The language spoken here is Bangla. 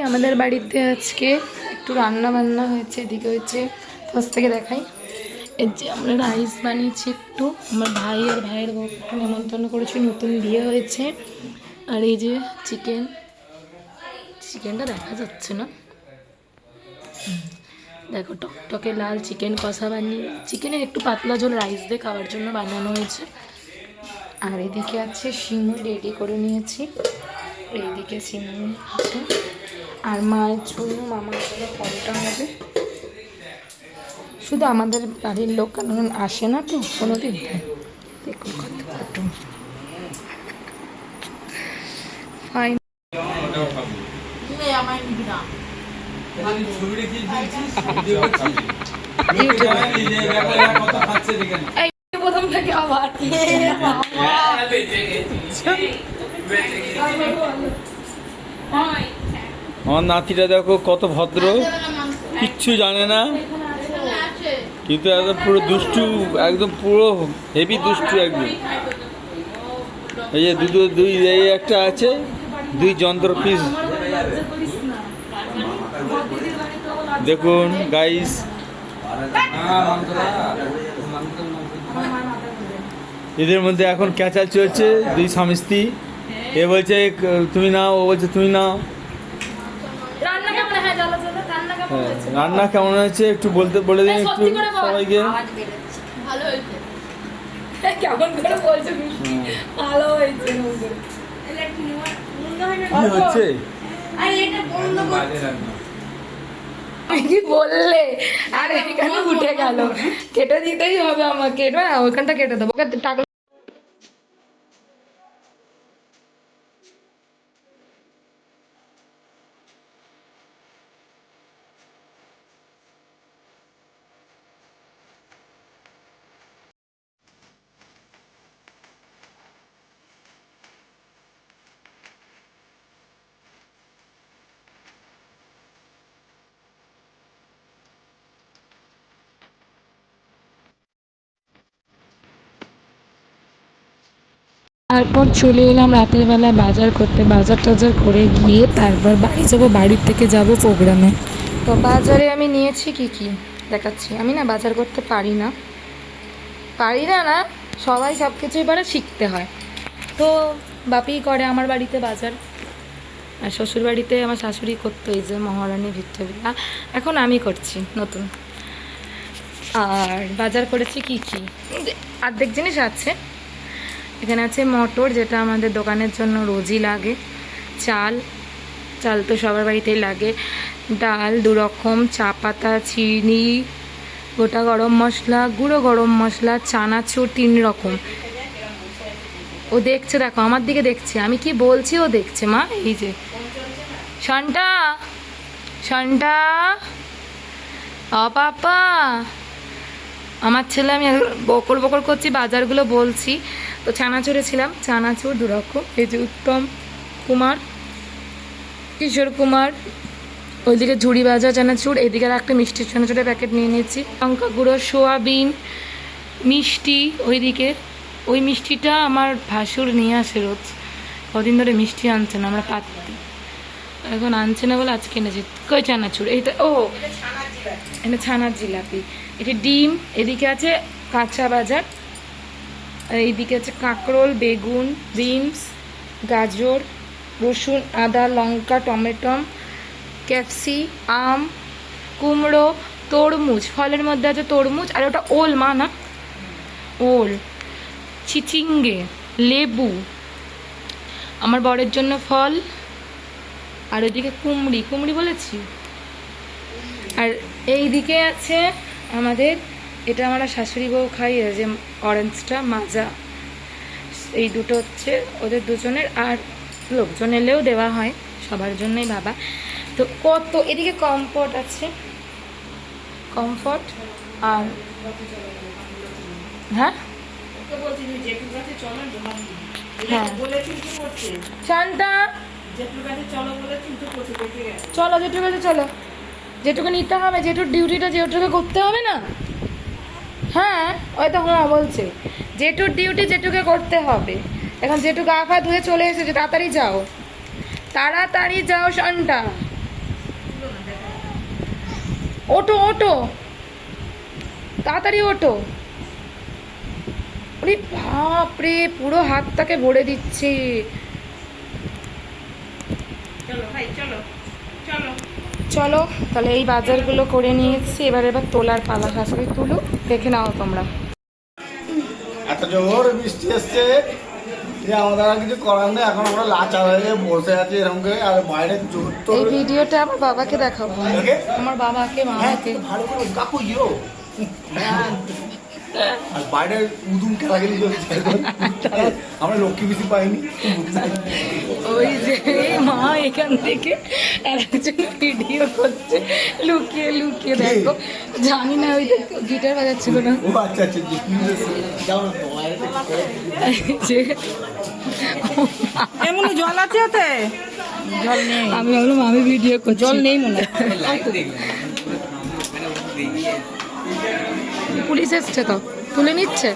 আমাদের বাড়িতে আজকে একটু রান্না বান্না হয়েছে, এদিকে হয়েছে ফার্স্ট থেকে দেখাই। এর যে আমরা রাইস বানিয়েছি একটু, আমার ভাই আর ভাইয়ের বউ একটু নেমন্তন্ন করেছি, নতুন বিয়ে হয়েছে। আর এই যে চিকেনটা দেখা যাচ্ছে না, দেখো টকটকে লাল চিকেন কষা বানিয়ে, চিকেনের একটু পাতলা ঝোল রাইস দিয়ে খাওয়ার জন্য বানানো হয়েছে। আর এদিকে আছে সিমুই রেডি করে নিয়েছি, এইদিকে সিমুই আছে। আর মায়ের জন্য মামার জন্য পরোটা হবে। শুধু আমাদের বাড়ির লোক কারণ আসে না তো কোনোদিন, দেখুন কত ফটো ফাইন। প্রথম থেকে আবার আমার নাতিটা দেখো কত ভদ্র, কিচ্ছু জানে না, কিন্তু একদম পুরো দুষ্টু, একদম পুরো হেভি দুষ্টু একদম। এই যে দুই এই একটা আছে, দুই যন্ত্র পিস দেখুন গাইস। এদের মধ্যে এখন ক্যাচাল চলছে, দুই স্বামী স্ত্রী। এ বলছে তুমি নাও, ও বলছে তুমি নাও। রান্না কেমন হয়েছে একটু বলে দিন একটু সবাইকে। কি হচ্ছে কি বললে? আর এখানে উঠে গেল, কেটে দিতেই হবে আমাকে, ওইখানটা কেটে দেবো টাকা। তারপর চলে এলাম রাতের বেলায় বাজার করতে, বাজার টাজার করে গিয়ে তারপর বাড়ি যাবো, বাড়ির থেকে যাব প্রোগ্রামে। তো বাজারে আমি নিয়েছি কি কি দেখাচ্ছি। আমি না বাজার করতে পারি না না, সবাই সব কিছুই পারে, শিখতে হয়। তো বাপি করে আমার বাড়িতে বাজার, আর শ্বশুর বাড়িতে আমার শাশুড়ি করতো, এই যে মহারানী ভিক্টোরিয়া, এখন আমি করছি নতুন। আর বাজার করেছি কি কি, অর্ধেক জিনিস আছে। এখানে আছে মটর, যেটা আমাদের দোকানের জন্য রোজই লাগে, চাল তো সবার বাড়িতেই লাগে, ডাল 2 রকম, চা পাতা, চিনি, গোটা গরম মশলা, গুঁড়ো গরম মশলা, চানাচুর 3 রকম। ও দেখছে, দেখো আমার দিকে দেখছে, আমি কি বলছি ও দেখছে। মা এই যে শান্টা পাপা, আমার ছেলে, আমি বকর করছি, বাজারগুলো বলছি। তো চানাচুরে ছিলাম, চানাচুর 2 রকম, এই যে উত্তম কুমার, কিশোর কুমার, ওইদিকে ঝুড়ি ভাজা চানাচুর, এইদিকে একটা মিষ্টির চানাচুরের প্যাকেট নিয়ে নিয়েছি, লঙ্কা গুঁড়ো, সোয়াবিন, মিষ্টি। ওইদিকে ওই মিষ্টিটা আমার ভাসুর নিয়ে আসে রোজ, কদিন ধরে মিষ্টি আনছে না, আমরা পাতি এখন আনছে না বলে আজকে এনেছি। কই চানাচুর, এইটা এটা ছানার জিলাপি, এটা ডিম, এদিকে আছে কাঁচা বাজার, আর এইদিকে আছে কাঁকরোল, বেগুন, বিনস, গাজর, রসুন, আদা, লঙ্কা, টমেটো, ক্যাপসি, আম, কুমড়ো, তরমুজ, ফলের মধ্যে আছে তরমুজ, আর ওটা ওল, মা না ওল, চিচিঙ্গে, লেবু, আমার বরের জন্য ফল, আর ওইদিকে কুমড়ি বলেছি। আর এই দিকে আছে আমাদের, এটা আমরা শাশুড়ি বউ খাই, যে অরেঞ্জটা মাজা, এই দুটো হচ্ছে ওদের দুজনের, আর লোকজন এলেও দেওয়া হয়, সবার জন্যই বাবা। তো কত, এদিকে কমফর্ট আছে, কমফর্ট, আর হ্যাঁ শান্তা চলো, জেঠুর কাছে চলো, যেটুকু নিতে হবে, যেটুর ডিউটিটা যেটুকু করতে হবে না। হ্যাঁ ওই তো বলছে জেঠুর ডিউটি জেঠুকে করতে হবে। এখন জেঠু গা ফা ধুয়ে চলে এসেছে, তাড়াতাড়ি যাও, তাড়াতাড়ি যাও শানটা, ওঠো ওঠো, তাড়াতাড়ি ওঠো। ওরে বাপরে, পুরো হাতটাকে ভরে দিচ্ছে। চলো তাহলে এই বাজারগুলো করে নিয়েছি, এবার তোলার পালা। শাশুড়ি তুলো, দেখে নাও তোমরা। এত জোর বৃষ্টি এসছে যে আমাদের আর কিছু করার নেই, এখন আমরা লাচা হয়ে বসে আছি এরকম করে। আর বাইরে জোর তো এই ভিডিওটা আমার বাবাকে দেখাবো, দেখে? আমার বাবাকে মামাকে। ভালো করে কাকু ইয়ো আর বাইরে উদুম খেলাখেলি চলছে এখন। আমরা লক্ষ্মী বেশি পাইনি। ওই যে মা এখান থেকে একজন ভিডিও করছে লুকিয়ে লুকিয়ে, দেখো জানি না, ওই গিটার বাজাচ্ছিল না। ও আচ্ছা আচ্ছা, যাও না বাইরে এমন জল আছে ওতে? জল নেই। আমি ভাবলাম আমি ভিডিও করছি, জল নেই মনে হয়। পুলিশ এসছে তো তুলে নিচ্ছে।